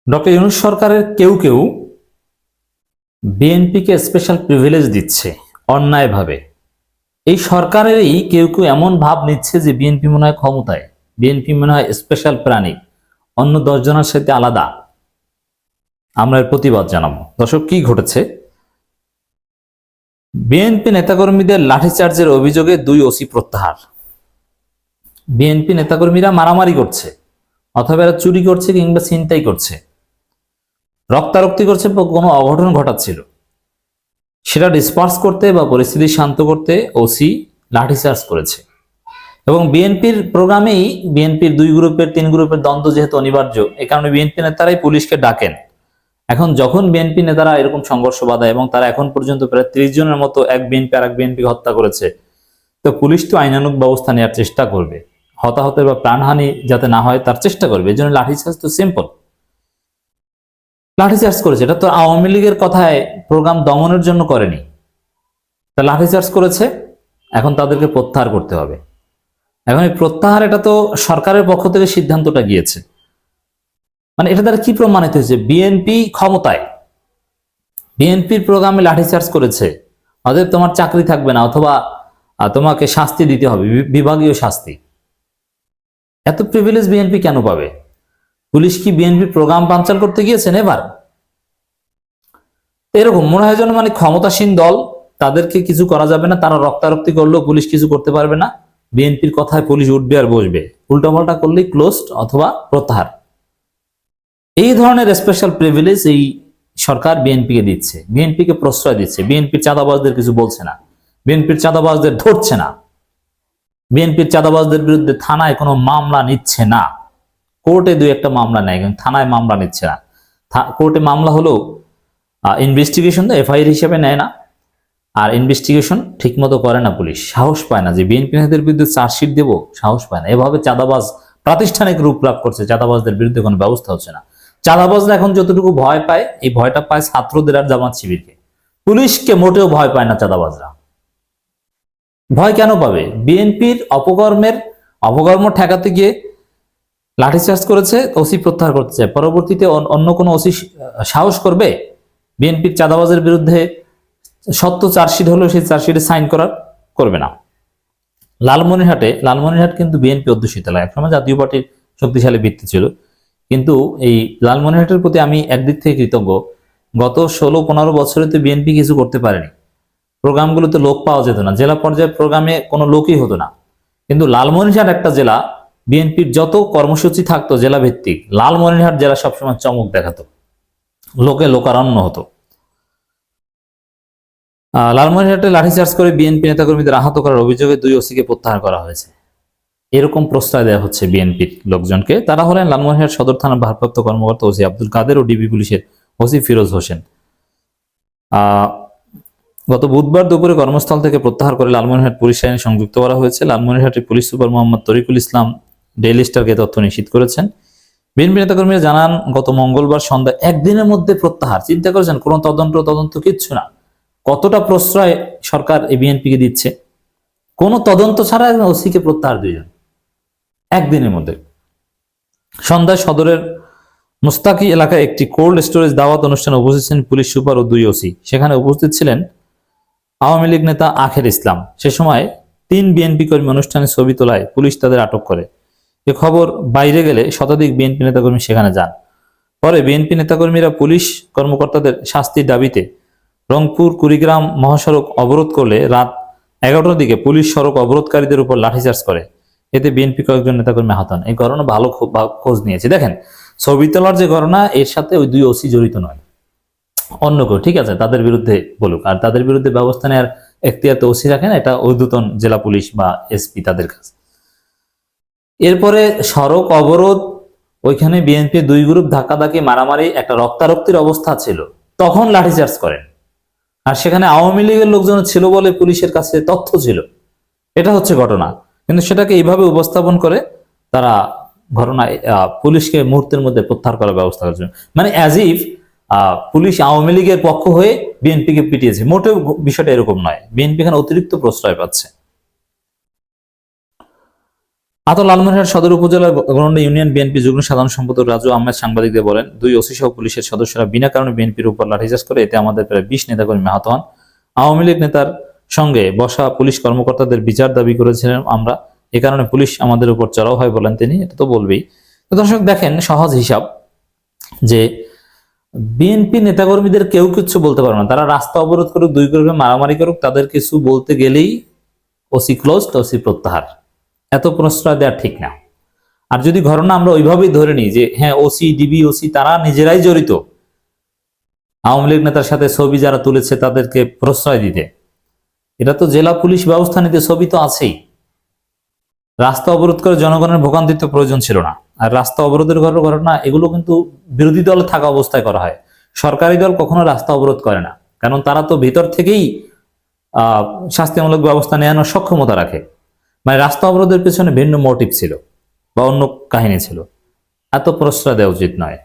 Doctor Yunus সরকারের কেউ কেউ বিএনপিকে স্পেশাল প্রিভিলেজ দিচ্ছে অন্যায়ভাবে। এই সরকারেরই কেউ কেউ এমন ভাব নিচ্ছে যে বিএনপি মনে হয় ক্ষমতায়, বিএনপি মনে হয় স্পেশাল প্রাণী, অন্য 10 জনের সাথে আলাদা। আমরা এর প্রতিবাদ জানাবো। দর্শক, কি ঘটেছে? বিএনপি নেতাকর্মীদের লাঠিচার্জের অভিযোগে 2 ওসি প্রত্যাহার। বিএনপি নেতাকর্মীরা মারামারি করছে, অথবা এরা চুরি করছে কিংবা ছিনতাই করছে, রক্তারক্তি করছে, কোনো অঘটন ঘটাচ্ছিল, সেটা ডিসপার্স করতে বা পরিস্থিতি শান্ত করতে ওসি লাঠিচার্জ করেছে। এবং বিএনপির প্রোগ্রামেই বিএনপির 2 গ্রুপের 3 গ্রুপের দ্বন্দ্ব যেহেতু অনিবার্য, এই কারণে বিএনপি নেতারাই পুলিশকে ডাকেন। এখন যখন বিএনপি নেতারা এরকম সংঘর্ষ বাধায় এবং তারা এখন পর্যন্ত প্রায় 30 জনের মতো এক বিএনপি আর এক বিএনপিকে হত্যা করেছে, তো পুলিশ তো আইনানুগ ব্যবস্থা নেওয়ার চেষ্টা করবে, হতাহতের বা প্রাণহানি যাতে না হয় তার চেষ্টা করবে। এই জন্য লাঠিচার্জ তো সিম্পল, লাঠিচার্জ করেছে। এটা তো আওয়ামী লীগের কথায় প্রোগ্রাম দমনের জন্য করেনি, তা লাঠিচার্জ করেছে। এখন তাদেরকে প্রত্যাহার করতে হবে। এখন এই প্রত্যাহার, এটা তো সরকারের পক্ষ থেকে সিদ্ধান্তটা গিয়েছে। মানে এটা দ্বারা কি প্রমাণিত হয়েছে? বিএনপি ক্ষমতায়, বিএনপির প্রোগ্রামে লাঠিচার্জ করেছে, অতএব তোমার চাকরি থাকবে না, অথবা তোমাকে শাস্তি দিতে হবে, বিভাগীয় শাস্তি। এত প্রিভিলেজ বিএনপি কেন পাবে? পুলিশ কি বিএনপি প্রোগ্রাম বানচাল করতে গিয়েছেন এবার? এরকম মনে হয় যেন মানে ক্ষমতাসীন দল, তাদেরকে কিছু করা যাবে না, তারা রক্তারক্তি করলেও পুলিশ কিছু করতে পারবে না, বিএনপির কথায় পুলিশ উঠবে আর বসবে, উল্টাপাল্টা করলেই ক্লোজড অথবা প্রত্যাহার। এই ধরনের স্পেশাল প্রিভিলেজ এই সরকার বিএনপিকে দিচ্ছে, বিএনপিকে প্রশ্রয় দিচ্ছে। বিএনপির চাঁদাবাজদের কিছু বলছে না, বিএনপির চাঁদাবাজদের ধরছে না, বিএনপির চাঁদাবাজদের বিরুদ্ধে থানায় কোনো মামলা নিচ্ছে না। কোর্টে 2-1টা মামলা নেয়, কিন্তু থানায় মামলা নিচ্ছে না। কোর্টে মামলা হলেও ইনভেস্টিগেশন তো এফআইআর হিসেবে নেয় না, আর ইনভেস্টিগেশন ঠিক মতো করে না পুলিশ। সাহস পায় না যে বিএনপি নেতাদের বিরুদ্ধে চার্জশিট দেব, সাহস পায় না। এভাবে চাঁদাবাজ প্রাতিষ্ঠানিক রূপ লাভ করছে, চাঁদাবাজদের বিরুদ্ধে কোনো ব্যবস্থা হচ্ছে না। চাঁদাবাজরা এখন যতটুকু ভয় পায়, এই ভয়টা পায় ছাত্রদের আর জামাত শিবিরকে। পুলিশকে মোটেও ভয় পায় না চাঁদাবাজরা। ভয় কেন পাবে? বিএনপির অপকর্ম ঠেকাতে গিয়ে লাঠিচার্জ করেছে, ওসি প্রত্যাহার করতে চায়। পরবর্তীতে অন্য কোনো ওসি সাহস করবে বিএনপির চাঁদাবাজের বিরুদ্ধে সত্য চার্জশিট হলেও সেই চার্জশিটে সাইন করবে না। লালমনিরহাট কিন্তু বিএনপি অধ্যুষিত এলাকা, একসময় জাতীয় পার্টির শক্তিশালী ভিত্তি ছিল। কিন্তু এই লালমনিরহাটের প্রতি আমি একদিক থেকে কৃতজ্ঞ। গত 16-15 বছরে তো বিএনপি কিছু করতে পারেনি। প্রোগ্রামগুলোতে লোক পাওয়া যেত না, জেলা পর্যায়ে প্রোগ্রামে কোনো লোকই হতো না। কিন্তু লালমনিরহাট একটা জেলা, বিএনপির যত কর্মসূচি থাকতো জেলা ভিত্তিক, লালমনিরহাট জেলা সবসময় চমক দেখাতো, লোকে লোকারণ্য হতো। লালমনিরহাটে লাঠিচার্জ করে বিএনপি নেতাকর্মীদের আহত করার অভিযোগে 2 ওসিকে প্রত্যাহার করা হয়েছে। এরকম প্রশ্রয় দেওয়া হচ্ছে বিএনপির লোকজনকে। তারা হলেন লালমনিরহাট সদর থানার ভারপ্রাপ্ত কর্মকর্তা ওসি আব্দুল কাদের ও ডিবি পুলিশের ওসি ফিরোজ হোসেন। গত বুধবার দুপুরে কর্মস্থল থেকে প্রত্যাহার করে লালমনিরহাট পুলিশ লাইনে সংযুক্ত করা হয়েছে। লালমনিরহাটের পুলিশ সুপার মোহাম্মদ তরিকুল ইসলাম ডেইলি স্টারকে তথ্য নিশ্চিত করেছেন। বিএনপি নেতাকর্মীরা জানান, গত মঙ্গলবার সন্ধ্যা একদিনের মধ্যে প্রত্যাহার। চিন্তা করেছেন, কোনো তদন্ত কিচ্ছু না। কতটা প্রশ্রয় সরকার এই বিএনপিকে দিচ্ছে। কোনো তদন্ত ছাড়া ওসিকে প্রত্যাহার 2 জন একদিনের মধ্যে। সন্ধ্যায় সদরের মুস্তাকি এলাকায় একটি কোল্ড স্টোরেজ দাওয়াত অনুষ্ঠানে উপস্থিত ছিলেন পুলিশ সুপার ও 2 ওসি। সেখানে উপস্থিত ছিলেন আওয়ামী লীগ নেতা আখের ইসলাম। সে সময় 3 বিএনপি কর্মী অনুষ্ঠানে ছবি তোলায় পুলিশ তাদের আটক করে। এ খবর বাইরে গেলে শতাধিক বিএনপি নেতাকর্মী সেখানে যান। পরে বিএনপি নেতাকর্মীরা পুলিশ কর্মকর্তাদের শাস্তির দাবিতে রংপুর কুড়িগ্রাম মহাসড়ক অবরোধ করলে রাত 11টার দিকে পুলিশ সড়ক অবরোধকারীদের উপর লাঠিচার্জ করে। এতে বিএনপি কয়েকজন নেতাকর্মী আহত হন। এই ঘটনা ভালো খোঁজ নিয়েছে। দেখেন, ছবি তোলার যে ঘটনা, এর সাথে ওই 2 ওসি জড়িত নয়, অন্য কেউ। ঠিক আছে, তাদের বিরুদ্ধে বলুক, আর তাদের বিরুদ্ধে ব্যবস্থা নেওয়ার এখতিয়ার তো ওসি রাখেন, এটা ঊর্ধ্বতন জেলা পুলিশ বা এসপি তাদের কাছে। এরপরে সড়ক অবরোধ, ওইখানে বিএনপি 2 গ্রুপ ধাক্কাধাক্কি, মারামারি, একটা রক্তারক্তির অবস্থা ছিল, তখন লাঠিচার্জ করেন। আর সেখানে আওয়ামী লীগের লোকজন ছিল বলে পুলিশের কাছে তথ্য ছিল। এটা হচ্ছে ঘটনা। কিন্তু সেটাকে এইভাবে উপস্থাপন করে তারা ঘটনায় পুলিশকে মুহূর্তের মধ্যে প্রত্যাহার করার ব্যবস্থা করছে। মানে অ্যাজ ইফ পুলিশ আওয়ামী লীগের পক্ষ হয়ে বিএনপিকে পিটিয়েছে। মোটেও বিষয়টা এরকম নয়। বিএনপি এখানে অতিরিক্ত প্রশ্রয় পাচ্ছে। আতর লালমনিরহাট সদর উপজেলার গরন্ডা ইউনিয়ন বিএনপি যুগ্ম সাধারণ সম্পাদক রাজু আহমেদ সাংবাদিকদের বলেন, 2 ওসি সহ পুলিশের সদস্যরা বিনা কারণে বিএনপির উপর লাঠিচার্জ করে, এতে আমাদের প্রায় 20 নেতাকর্মী আহত হন। আওয়ামী লীগ নেতার সঙ্গে বসা পুলিশ কর্মকর্তাদের বিচার দাবি করেছিলেন আমরা, এ কারণে পুলিশ আমাদের উপর চড়াও হয় বলেন তিনি। এটা তো বলবেই। তো দর্শক দেখেন, সহজ হিসাব যে বিএনপি নেতাকর্মীদের কেউ কিছু বলতে পারবে না, তারা রাস্তা অবরোধ করুক, 2 গ্রুপে মারামারি করুক, তাদের কিছু বলতে গেলেই ওসি ক্লোজড, ওসি প্রত্যাহার। এত প্রশ্রয় দেওয়া ঠিক না। আর যদি ঘটনা আমরা ওইভাবেই ধরে নিই যে হ্যাঁ ওসি, ডিবি, ওসি তারা নিজেরাই জড়িত, আওয়ামী লীগ নেতার সাথে ছবি যারা তুলেছে তাদেরকে প্রশ্রয় দিতে, এটা তো জেলা পুলিশ ব্যবস্থা নিতে, ছবি তো আছেই। রাস্তা অবরোধ করে জনগণের ভোগান্তির তো প্রয়োজন ছিল না। আর রাস্তা অবরোধের ঘটনা এগুলো কিন্তু বিরোধী দলে থাকা অবস্থায় করা হয়, সরকারি দল কখনো রাস্তা অবরোধ করে না, কারণ তারা তো ভিতর থেকেই শাস্তিমূলক ব্যবস্থা নেওয়ানোর সক্ষমতা রাখে। মানে রাস্তা অবরোধের পেছনে ভিন্ন মোটিভ ছিল বা অন্য কাহিনী ছিল। এত প্রশ্রয় দেওয়া উচিত নয়।